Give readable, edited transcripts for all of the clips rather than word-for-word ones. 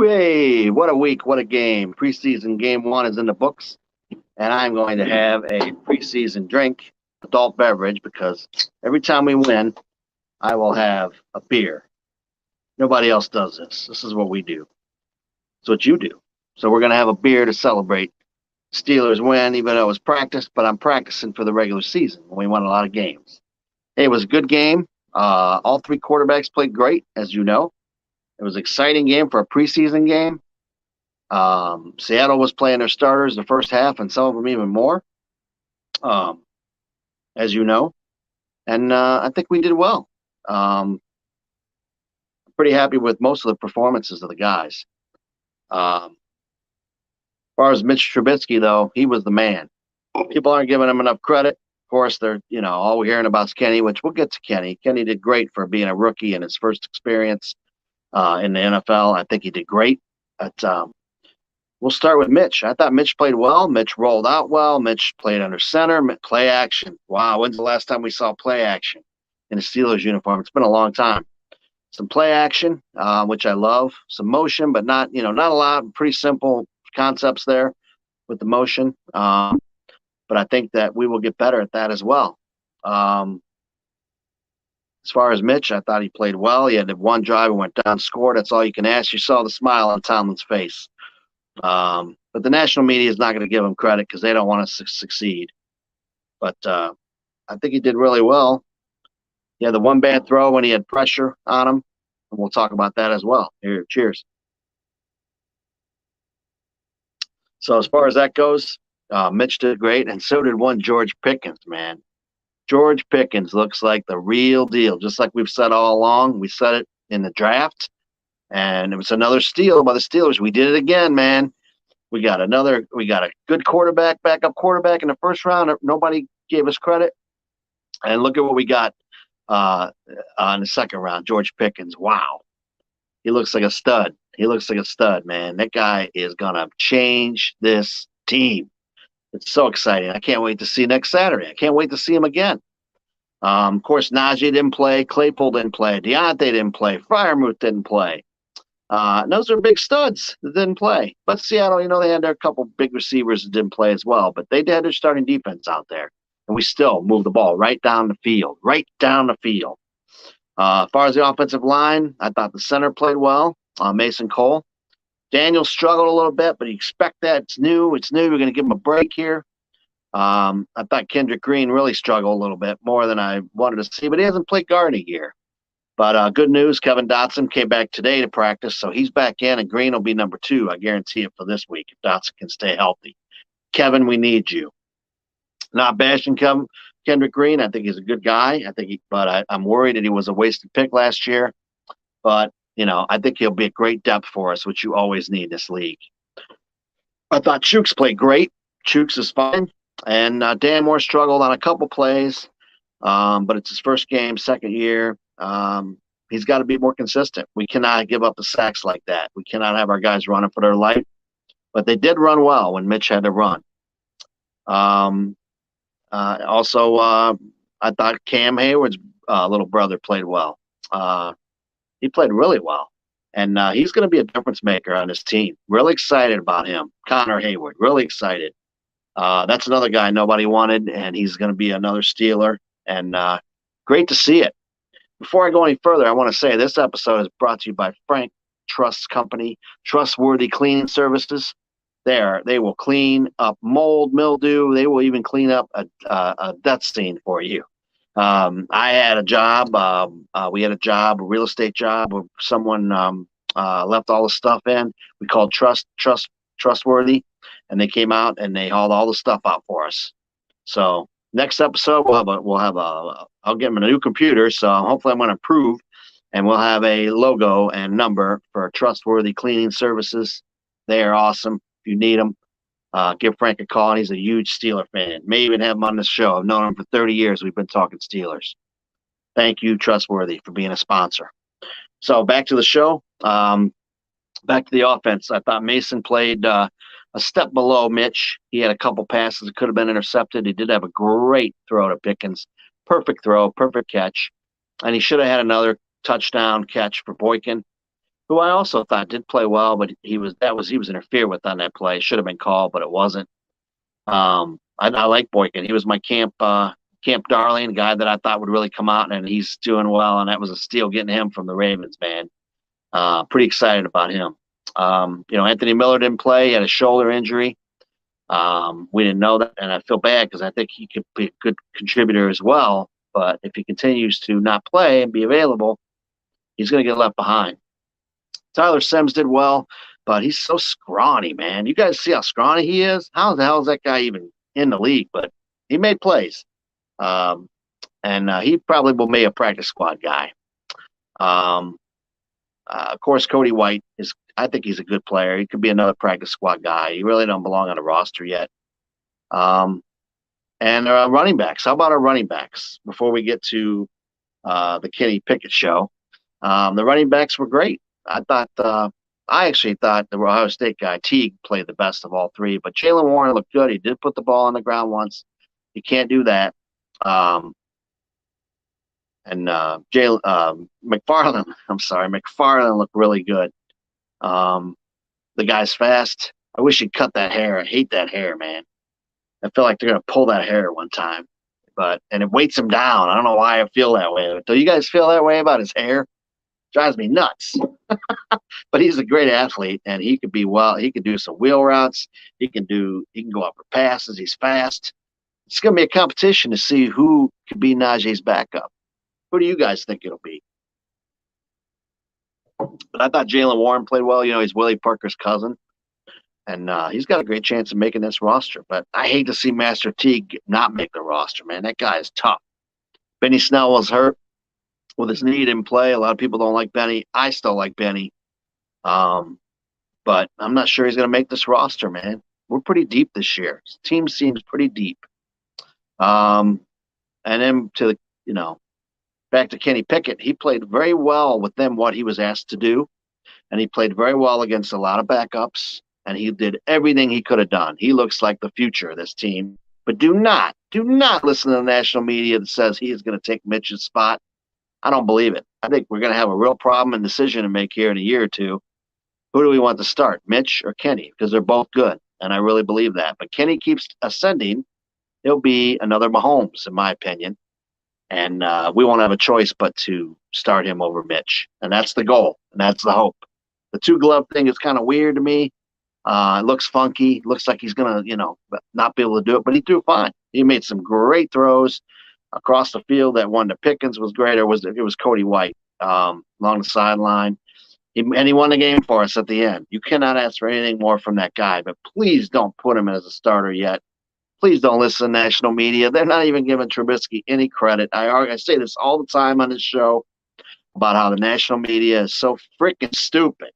Hey, what a week, what a game. Preseason game one is in the books, and I'm going to have a preseason drink, adult beverage, because every time we win, I will have a beer. Nobody else does this. This is what we do. It's what you do. So we're going to have a beer to celebrate. Steelers win, even though it was practice, but I'm practicing for the regular season when we won a lot of games. Hey, it was a good game. All three quarterbacks played great, as you know. It was an exciting game for a preseason game. Seattle was playing their starters the first half, and some of them even more, as you know. And I think we did well. Pretty happy with most of the performances of the guys. As far as Mitch Trubisky, though, he was the man. People aren't giving him enough credit. Of course, they're, all we're hearing about is Kenny, which we'll get to Kenny. Kenny did great for being a rookie in his first experience in the NFL. I think he did great. But we'll start with Mitch. I thought Mitch played well. Mitch rolled out well. Mitch played under center. Play action. Wow, when's the last time we saw play action in a Steelers uniform? It's been a long time. Some play action, which I love. Some motion, but not a lot. Pretty simple concepts there with the motion. But I think that we will get better at that as well. As far as Mitch, I thought he played well. He had one drive and went down, scored. That's all you can ask. You saw the smile on Tomlin's face. But the national media is not going to give him credit because they don't want to succeed. But I think he did really well. He had the one bad throw when he had pressure on him, and we'll talk about that as well. Here, cheers. So as far as that goes, Mitch did great, and so did one George Pickens, man. George Pickens looks like the real deal, just like we've said all along. We said it in the draft, and it was another steal by the Steelers. We did it again, man. We got a good quarterback, backup quarterback in the first round. Nobody gave us credit. And look at what we got in the second round, George Pickens. Wow. He looks like a stud. He looks like a stud, man. That guy is going to change this team. It's so exciting. I can't wait to see next Saturday. I can't wait to see him again. Of course, Najee didn't play. Claypool didn't play. Deontay didn't play. Freiermuth didn't play. Those are big studs that didn't play. But Seattle, they had their couple big receivers that didn't play as well. But they had their starting defense out there. And we still moved the ball right down the field. As far as the offensive line, I thought the center played well. Mason Cole. Daniel struggled a little bit, but you expect that. It's new. We're going to give him a break here. I thought Kendrick Green really struggled a little bit more than I wanted to see, but he hasn't played guard in a year. But good news, Kevin Dotson came back today to practice, so he's back in, and Green will be number 2. I guarantee it for this week if Dotson can stay healthy. Kevin, we need you. Not bashing Kendrick Green. I think he's a good guy. I'm worried that he was a wasted pick last year. But I think he'll be a great depth for us, which you always need in this league. I thought Chooks played great. Chooks is fine. And Dan Moore struggled on a couple plays, but it's his first game, second year. He's got to be more consistent. We cannot give up the sacks like that. We cannot have our guys running for their life. But they did run well when Mitch had to run. Also, I thought Cam Hayward's little brother played well. He played really well. And he's going to be a difference maker on his team. Really excited about him. Connor Hayward, really excited. That's another guy nobody wanted, and he's going to be another Steeler. And great to see it. Before I go any further, I want to say this episode is brought to you by Frank Trust Company, Trustworthy Cleaning Services. They will clean up mold, mildew. They will even clean up a death scene for you. I had a job. We had a real estate job, where someone left all the stuff in. We called Trustworthy, and they came out and they hauled all the stuff out for us. So next episode, I'll get them a new computer. So hopefully I'm going to improve, and we'll have a logo and number for Trustworthy Cleaning Services. They are awesome. If you need them, give Frank a call. And he's a huge Steeler fan. May even have him on the show. I've known him for 30 years. We've been talking Steelers. Thank you, Trustworthy, for being a sponsor. So back to the show. Back to the offense. I thought Mason played a step below Mitch. He had a couple passes that could have been intercepted. He did have a great throw to Pickens. Perfect throw, perfect catch. And he should have had another touchdown catch for Boykin. who I also thought did play well, but he was interfered with on that play. Should have been called, but it wasn't. I like Boykin. He was my camp darling, guy that I thought would really come out, and he's doing well. And that was a steal getting him from the Ravens, man. Pretty excited about him. Anthony Miller didn't play; he had a shoulder injury. We didn't know that, and I feel bad because I think he could be a good contributor as well. But if he continues to not play and be available, he's going to get left behind. Tyler Sims did well, but he's so scrawny, man. You guys see how scrawny he is? How the hell is that guy even in the league? But he made plays, and he probably will be a practice squad guy. Of course, Cody White is. I think he's a good player. He could be another practice squad guy. He really don't belong on a roster yet. And running backs. How about our running backs? Before we get to the Kenny Pickett show, the running backs were great. I actually thought the Ohio State guy Teague played the best of all three, but Jaylen Warren looked good. He did put the ball on the ground once. You can't do that. McFarland looked really good. The guy's fast. I wish he'd cut that hair. I hate that hair, man. I feel like they're gonna pull that hair one time, and it weights him down. I don't know why I feel that way. Do you guys feel that way about his hair? Drives me nuts. But he's a great athlete, and he could do some wheel routes. He can go up for passes. He's fast. It's gonna be a competition to see who could be Najee's backup. Who do you guys think it'll be? But I thought Jaylen Warren played well. He's Willie Parker's cousin, and he's got a great chance of making this roster. But I hate to see Master Teague not make the roster, man. That guy is tough. Benny Snell was hurt with his knee in play. A lot of people don't like Benny. I still like Benny. But I'm not sure he's going to make this roster, man. We're pretty deep this year. This team seems pretty deep. And then back to Kenny Pickett. He played very well with them, what he was asked to do. And he played very well against a lot of backups. And he did everything he could have done. He looks like the future of this team. But do not listen to the national media that says he is going to take Mitch's spot. I don't believe it. I think we're going to have a real problem and decision to make here in a year or two. Who do we want to start, Mitch or Kenny? Because they're both good, and I really believe that. But Kenny keeps ascending. He'll be another Mahomes, in my opinion. And we won't have a choice but to start him over Mitch. And that's the goal, and that's the hope. The two-glove thing is kind of weird to me. It looks funky. Looks like he's going to, not be able to do it. But he threw fine. He made some great throws across the field. That one to Pickens was great. It was Cody White along the sideline. And he won the game for us at the end. You cannot ask for anything more from that guy. But please don't put him as a starter yet. Please don't listen to national media. They're not even giving Trubisky any credit. I say this all the time on this show about how the national media is so freaking stupid.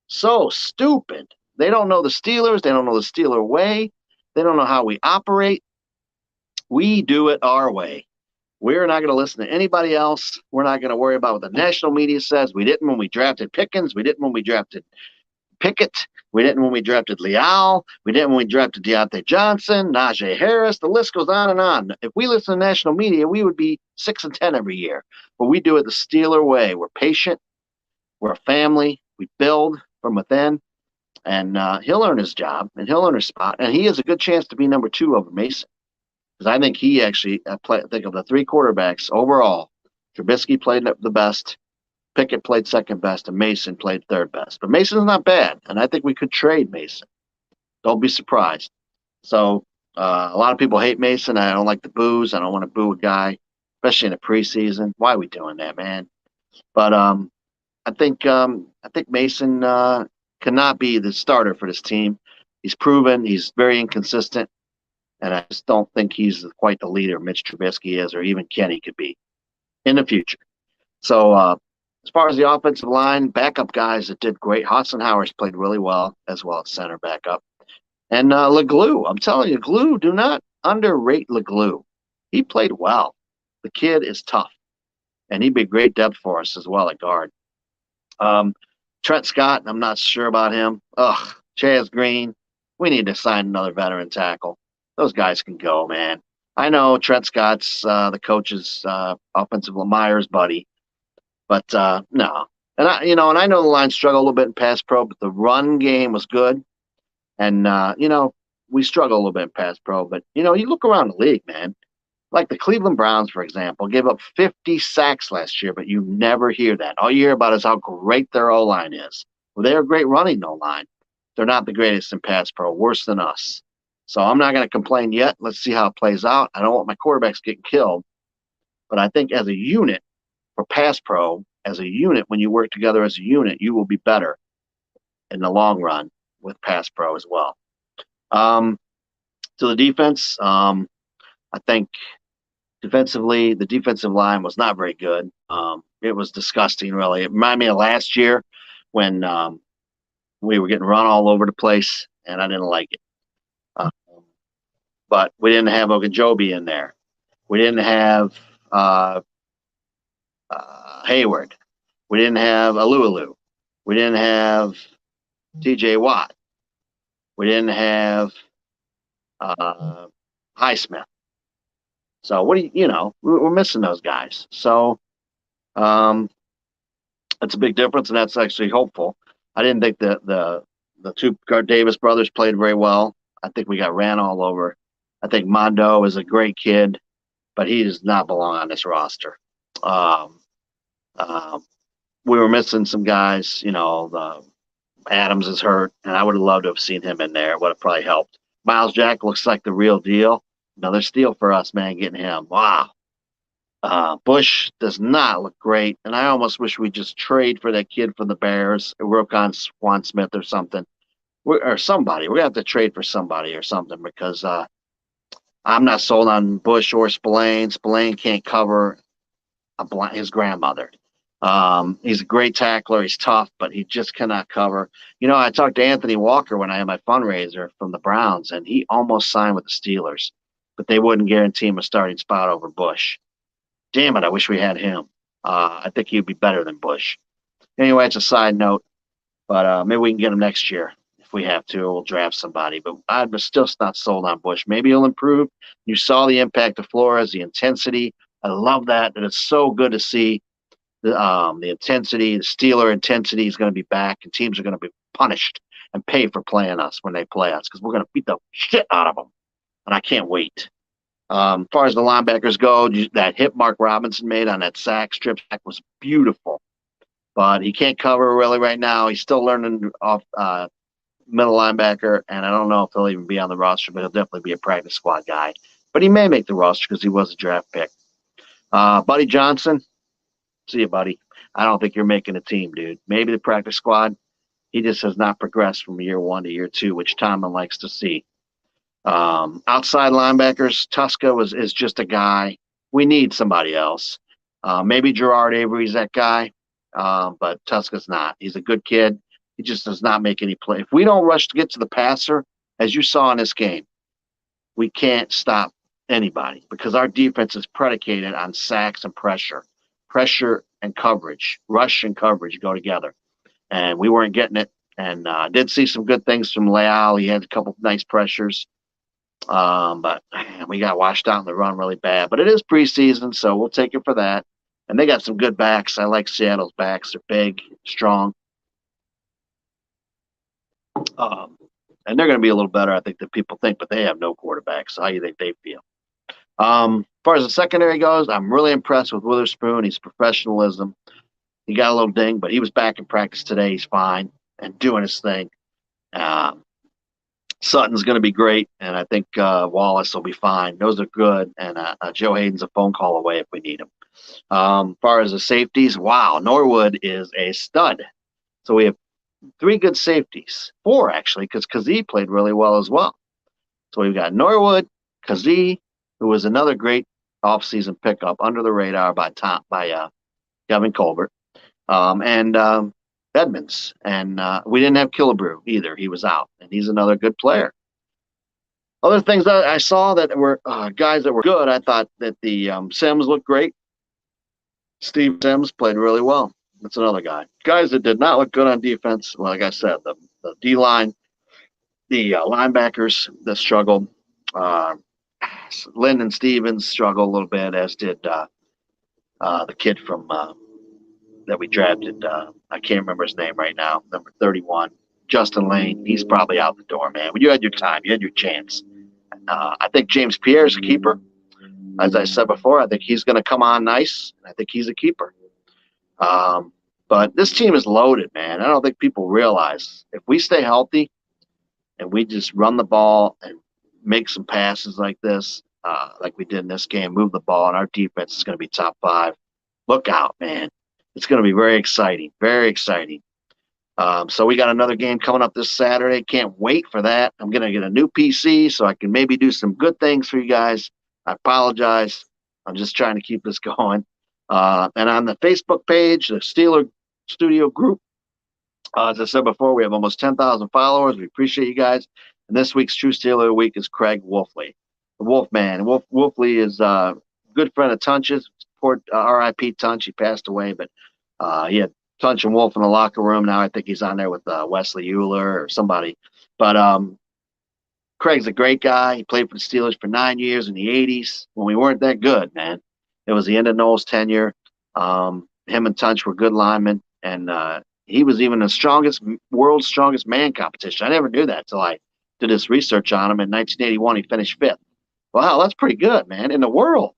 So stupid. They don't know the Steelers. They don't know the Steeler way. They don't know how we operate. We do it our way. We're not going to listen to anybody else. We're not going to worry about what the national media says. We didn't when we drafted Pickens. We didn't when we drafted Pickett. We didn't when we drafted Leal. We didn't when we drafted Deontay Johnson, Najee Harris. The list goes on and on. If we listen to national media, we would be 6-10 every year. But we do it the Steeler way. We're patient. We're a family. We build from within. And he'll earn his job, and he'll earn his spot. And he has a good chance to be number 2 over Mason. Because I think he actually, think of the 3 quarterbacks overall, Trubisky played the best, Pickett played second best, and Mason played third best. But Mason's not bad, and I think we could trade Mason. Don't be surprised. So a lot of people hate Mason. I don't like the boos. I don't want to boo a guy, especially in the preseason. Why are we doing that, man? But I think Mason cannot be the starter for this team. He's proven he's very inconsistent. And I just don't think he's quite the leader Mitch Trubisky is, or even Kenny could be in the future. So as far as the offensive line, backup guys that did great. Hassenhauer's played really well as center backup. And LeGlue, I'm telling you, Glue, do not underrate LeGlue. He played well. The kid is tough. And he'd be great depth for us as well at guard. Trent Scott, I'm not sure about him. Chaz Green, we need to sign another veteran tackle. Those guys can go, man. I know Trent Scott's the coach's offensive Myers buddy, but no, And I know the line struggled a little bit in pass pro, but the run game was good. And we struggle a little bit in pass pro, but you look around the league, man. Like the Cleveland Browns, for example, gave up 50 sacks last year, but you never hear that. All you hear about is how great their O line is. Well, they are great running O line. They're not the greatest in pass pro, worse than us. So I'm not going to complain yet. Let's see how it plays out. I don't want my quarterbacks getting killed, but I think as a unit for pass pro, as a unit, when you work together as a unit, you will be better in the long run with pass pro as well. To the defense, I think defensively, the defensive line was not very good. It was disgusting, really. It reminded me of last year when we were getting run all over the place, and I didn't like it. But we didn't have Ogunjobi in there. We didn't have Hayward. We didn't have Alualu. We didn't have TJ Watt. We didn't have Highsmith. So we're missing those guys. So it's a big difference, and that's actually hopeful. I didn't think the two Davis brothers played very well. I think we got ran all over. I think Mondo is a great kid, but he does not belong on this roster. We were missing some guys. Adams is hurt, and I would have loved to have seen him in there. It would have probably helped. Miles Jack looks like the real deal. Another steal for us, man, getting him. Wow. Bush does not look great, and I almost wish we just trade for that kid from the Bears, Roquan Swan Smith or something, or somebody. We're going to have to trade for somebody or something because I'm not sold on Bush or Spillane. Spillane can't cover his grandmother. He's a great tackler. He's tough, but he just cannot cover. I talked to Anthony Walker when I had my fundraiser from the Browns, and he almost signed with the Steelers, but they wouldn't guarantee him a starting spot over Bush. Damn it, I wish we had him. I think he'd be better than Bush. Anyway, it's a side note, but maybe we can get him next year if we have to, or we'll draft somebody. But I'm still not sold on Bush. Maybe he'll improve. You saw the impact of Flores, the intensity. I love that, and it's so good to see the intensity, the Steeler intensity is going to be back, and teams are going to be punished and pay for playing us when they play us because we're going to beat the shit out of them, and I can't wait. As far as the linebackers go, that hit Mark Robinson made on that strip sack was beautiful, but he can't cover really right now. He's still learning off middle linebacker, and I don't know if he'll even be on the roster, but he'll definitely be a practice squad guy. But he may make the roster because he was a draft pick. Buddy Johnson, see you, buddy. I don't think you're making a team, dude. Maybe the practice squad. He just has not progressed from year 1 to year 2, which Tomlin likes to see. Outside linebackers, Tuska is just a guy. We need somebody else. Maybe Gerard Avery's that guy, but Tuska's not. He's a good kid. He just does not make any play. If we don't rush to get to the passer, as you saw in this game, we can't stop anybody because our defense is predicated on sacks and pressure. Pressure and coverage, rush and coverage go together. And we weren't getting it. And did see some good things from Leal. He had a couple of nice pressures. But man, we got washed out in the run really bad. But it is preseason, so we'll take it for that. And they got some good backs. I like Seattle's backs. They're big, strong. And they're going to be a little better, I think, than people think, but they have no quarterback. So how do you think they feel? As far as the secondary goes, I'm really impressed with Witherspoon. His professionalism. He got a little ding, but he was back in practice today. He's fine and doing his thing. Sutton's going to be great, and I think Wallace will be fine. Those are good, and Joe Hayden's a phone call away if we need him. As far as the safeties, wow, Norwood is a stud. So we have 3 good safeties, 4 actually, because Kazee played really well as well. So we've got Norwood, Kazee, who was another great offseason pickup under the radar by Kevin Colbert, and Edmonds. And we didn't have Killebrew either. He was out, and he's another good player. Other things that I saw that were guys that were good, I thought that the Sims looked great. Steve Sims played really well. That's another guy. Guys that did not look good on defense, well, like I said, the D-line, the linebackers that struggled. Lyndon Stevens struggled a little bit, as did the kid from that we drafted. I can't remember his name right now. Number 31, Justin Lane. He's probably out the door, man. When you had your time, you had your chance. I think James Pierre is a keeper. As I said before, I think he's going to come on nice. I think he's a keeper. But this team is loaded, man. I don't think people realize if we stay healthy and we just run the ball and make some passes like this, like we did in this game, move the ball, and our defense is going to be top 5. Look out, man. It's going to be very exciting, very exciting. So we got another game coming up this Saturday. Can't wait for that. I'm going to get a new PC so I can maybe do some good things for you guys. I apologize. I'm just trying to keep this going. And on the Facebook page, the Steeler Studio group, as I said before, we have almost 10,000 followers. We appreciate you guys. And this week's True Steeler Week is Craig Wolfley, the Wolfman. Wolfley is a good friend of Tunch's. Poor R.I.P. Tunch. He passed away, but he had Tunch and Wolf in the locker room. Now I think he's on there with Wesley Euler or somebody. But Craig's a great guy. He played for the Steelers for 9 years in the 80s when we weren't that good, man. It was the end of Noel's tenure. Him and Tunch were good linemen, and he was even the world's strongest man competition. I never knew that until I did this research on him. In 1981, he finished 5th. Wow, that's pretty good, man, in the world.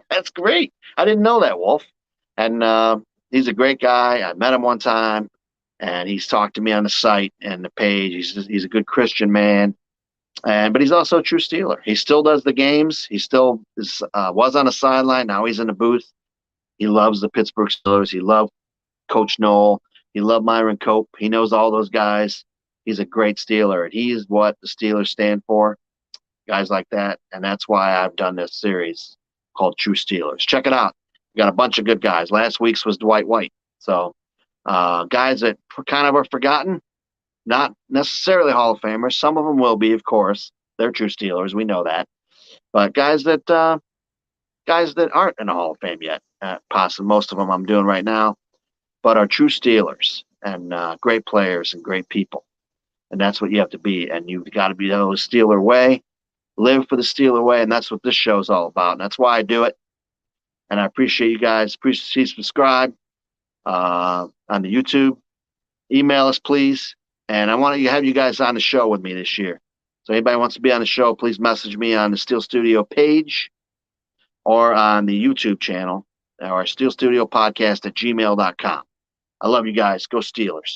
That's great. I didn't know that, Wolf. And he's a great guy. I met him one time, and he's talked to me on the site and the page. He's a good Christian man, but he's also a true Steeler. He still does the games. He still was on the sideline. Now he's in the booth. He loves the Pittsburgh Steelers. He loved Coach Noel. He loved Myron Cope. He knows all those guys. He's a great Steeler, and he is what the Steelers stand for, guys like that. And that's why I've done this series called True Steelers. Check it out. We got a bunch of good guys. Last week's was Dwight White. So guys that kind of are forgotten, not necessarily Hall of Famers. Some of them will be, of course. They're true Steelers. We know that. But guys that aren't in the Hall of Fame yet, possibly most of them I'm doing right now, but are true Steelers and great players and great people. And that's what you have to be. And you've got to be the Steeler way. Live for the Steeler way, and that's what this show is all about. And that's why I do it. And I appreciate you guys. Please subscribe on the YouTube. Email us, please. And I want to have you guys on the show with me this year. So anybody wants to be on the show, please message me on the Steel Studio page or on the YouTube channel or Steel Studio Podcast at gmail.com. I love you guys. Go Steelers.